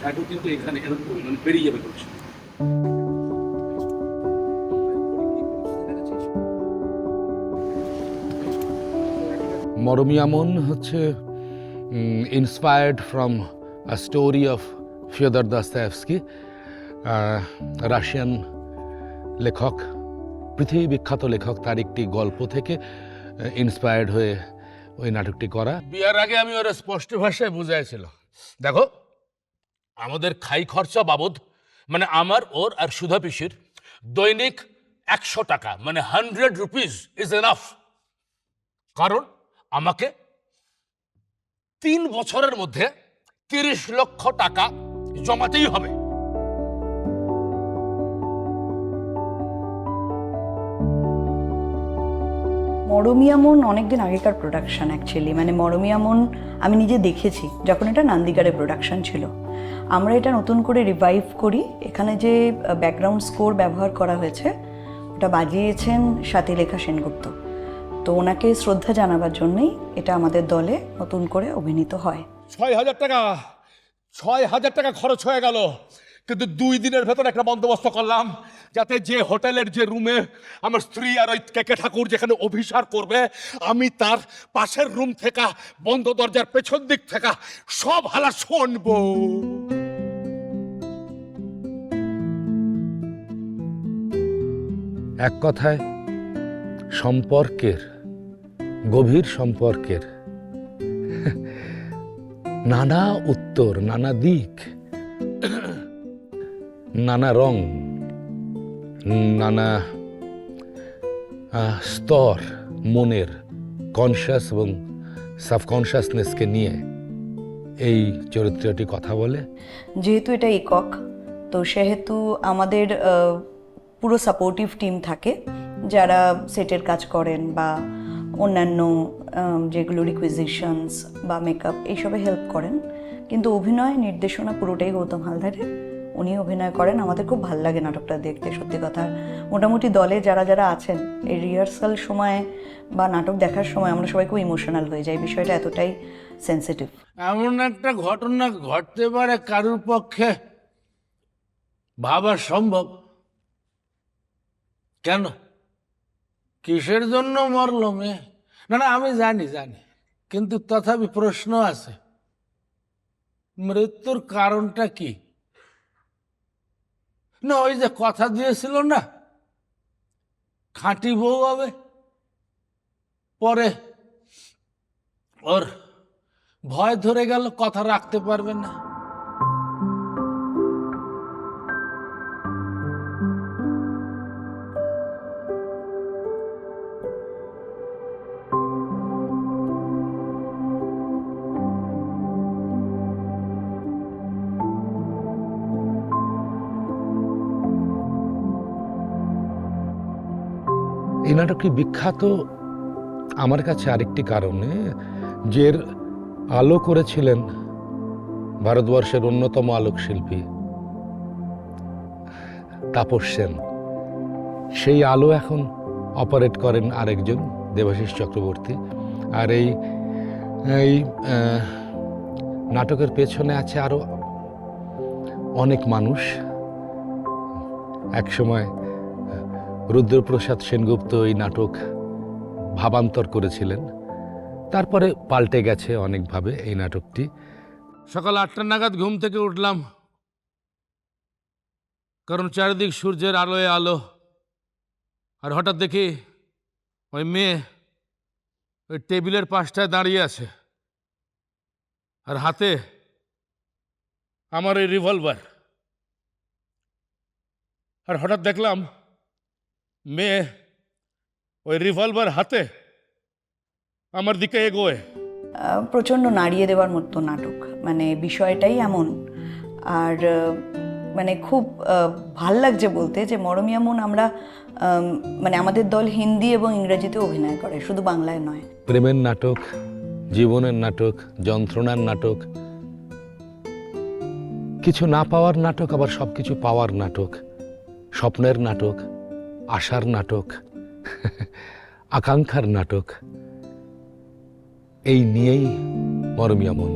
এখন কিন্তু এখানে এরকম মানে বেরিয়ে যাবে করছে। মরমিয়া মন হচ্ছে inspired from a story of Fyodor Dostoevsky, Russian লেখক, পৃথিবী বিখ্যাত লেখক। তার একটি গল্প থেকে ইন্সপায়ার্ড হয়ে ওই নাটকটি করা। বিয়ার আগে আমি ওরা স্পষ্ট ভাষায় বুঝাইছিল, দেখো আমাদের খাই খরচা বাবদ মানে আমার ওর আর সুধা পিসির দৈনিক 100 টাকা মানে 100 রুপিস ইজ এনাফ। কারণ আমাকে 3 বছরের মধ্যে 30 লক্ষ টাকা জমাতেই হবে। মরমিয়া মন অনেকদিন আগেকার প্রোডাকশন অ্যাকচুয়ালি, মানে মরমিয়া মন আমি নিজে দেখেছি যখন এটা নান্দিগারে প্রোডাকশন ছিল। আমরা এটা নতুন করে রিভাইভ করি। এখানে যে ব্যাকগ্রাউন্ড স্কোর ব্যবহার করা হয়েছে ওটা বাজিয়েছেন স্বাতীলেখা সেনগুপ্ত। তো ওনাকে শ্রদ্ধা জানাবার জন্যই এটা আমাদের দলে নতুন করে অভিনীত হয়। 6,000 টাকা খরচ হয়ে গেল, কিন্তু 2 দিনের ভেতর একটা বন্দোবস্ত করলাম যাতে যে হোটেলের যে রুমে আমার স্ত্রী আর ওই কেকে ঠাকুর যেখানে অভিসার করবে, আমি তার পাশের রুম থেকে বন্ধ দরজার পেছন দিক থেকে সব হালা শুনবো। এক কথায় সম্পর্কের, গভীর সম্পর্কের নানা উত্তর, নানা দিক, নানা রং, নানা স্তর মনের কনশাস এবং সাবকনশাসনেসকে নিয়ে এই চরিত্রটি কথা বলে। যেহেতু এটা একক, তো সেহেতু আমাদের পুরো সাপোর্টিভ টিম থাকে যারা সেটের কাজ করেন বা অন্যান্য যেগুলো রিকুইজিশনস বা মেকআপ এইসবে হেল্প করেন। কিন্তু অভিনয় নির্দেশনা পুরোটাই গৌতম হালদারের, উনি অভিনয় করেন। আমাদের খুব ভালো লাগে নাটকটা দেখতে, সত্যি কথা। মোটামুটি দলে যারা যারা আছেন এই রিহার্সাল সময় বা নাটক দেখার সময় আমরা সবাই খুব ইমোশনাল হয়ে যাই, বিষয়টা এতটাই সেন্সিটিভ। এমন একটা ঘটনা ঘটতে পারে কারোর পক্ষে ভাবা সম্ভব? কেন, কিসের জন্য মরলো মেয়ে? না না, আমি জানি, কিন্তু তথাপি প্রশ্ন আছে, মৃত্যুর কারণটা কি? না ওই যে কথা দিয়েছিল না খাঁটি বউ হবে, পরে ওর ভয় ধরে গেল, কথা রাখতে পারবে না। এই নাটকটি বিখ্যাত আমার কাছে আরেকটি কারণে, যে আলো করেছিলেন ভারতবর্ষের অন্যতম আলোকশিল্পী তাপস সেন। সেই আলো এখন অপারেট করেন আরেকজন, দেবাশিস চক্রবর্তী। আর এই নাটকের পেছনে আছে আরো অনেক মানুষ। একসময় রুদ্রপ্রসাদ সেনগুপ্ত এই নাটক ভাবান্তর করেছিলেন, তারপরে পাল্টে গেছে অনেকভাবে এই নাটকটি। সকাল 8টা নাগাদ ঘুম থেকে উঠলাম, কারণ চারিদিক সূর্যের আলোয় আলো। আর হঠাৎ দেখি ওই মেয়ে ওই টেবিলের পাশটায় দাঁড়িয়ে আছে, আর হাতে আমার ওই রিভলভার। আর হঠাৎ দেখলাম মেয়ে ওই রিভলভার হাতে আমার দিকে এগোয়। প্রচণ্ড নাড়িয়ে দেওয়ার মতো নাটক, মানে বিষয়টাই এমন। আর মানে খুব ভাল লাগছে বলতে যে মরমিয়া মন আমরা মানে আমাদের দল হিন্দি এবং ইংরেজিতে অভিনয় করে, শুধু বাংলায় নয়। প্রেমের নাটক, জীবনের নাটক, যন্ত্রণার নাটক, কিছু না পাওয়ার নাটক, আবার সবকিছু পাওয়ার নাটক, স্বপ্নের নাটক, আশার নাটক, আকাঙ্ক্ষার নাটক, এই নিয়েই মরমিয়া মন।